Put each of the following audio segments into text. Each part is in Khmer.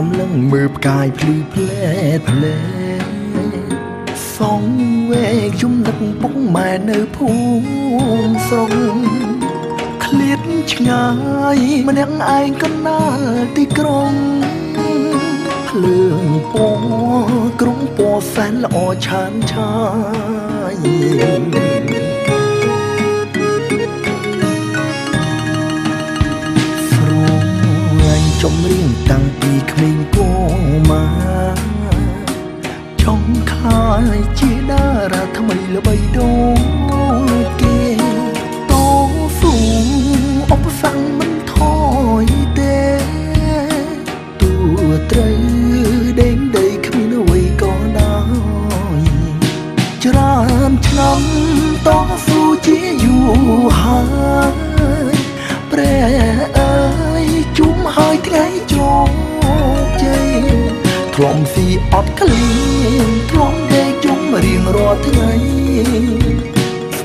សំឡឹងមើលផ្កាយភ្លឺផ្លែផ្លែសងវែងជំនឹកពុកម៉ែនៅភូមិស្រុកឃ្លាតឆ្ងាយម្នាក់ឯងកណ្ដាលទីក្រុងភ្លើងពណ៌ក្រុងពណ៌សែនល្អឆានឆាយចំរៀងតាំងពីក្មេងកូម៉ាចង់ខ្លាយជាតារាថ្មីល្បីដូចគេតស៊ូឧបសគ្គមិនថយទេទូត្រូវដេញដីគ្មានអ្វីក៏ដោយច្រើនឆ្នាំតស៊ូជាយូរហើយព្រះអើយជុំហើយថ្ងៃជោគជ័យធ្លំស៊ីអត់ក្លៀនធ្លំដេកជុំរៀងរាល់ថ្ងៃ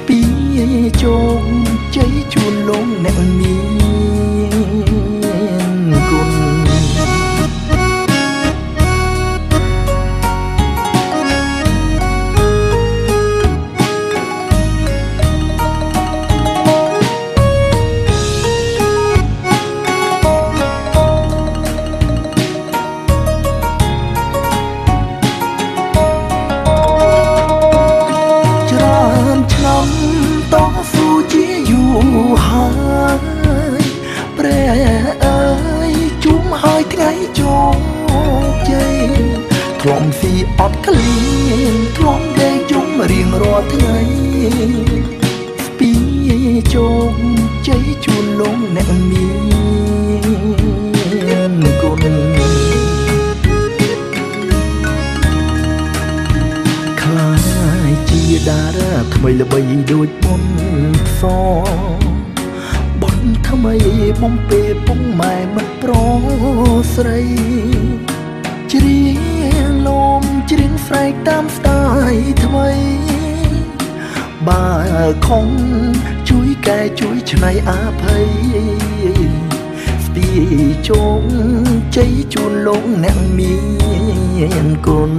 ពីជោគជ័យជូនលោកអ្នកមានគុណតស៊ូជាយូរហើយព្រះអើយជុំហើយថ្ងៃជោគជ័យធ្លំស៊ីអត់ក្លៀនធ្លំដេកជុំរៀងរាល់ថ្ងៃពីជោគជ័យជូនលោកអ្នកមានគុណខ្លាយជាតារាថ្មីល្បីដូចបុណ្យផ្សងបុណ្យថ្មីបំពេពុកម៉ែមិត្តប្រុសស្រីច្រៀងលោមច្រៀងស្រែកតាមស្ទាយថ្មីបើខំជួយកែជួយឆ្នៃអភ័យស្ទីជោគជ័យជូនលោកអ្នកមានគុណ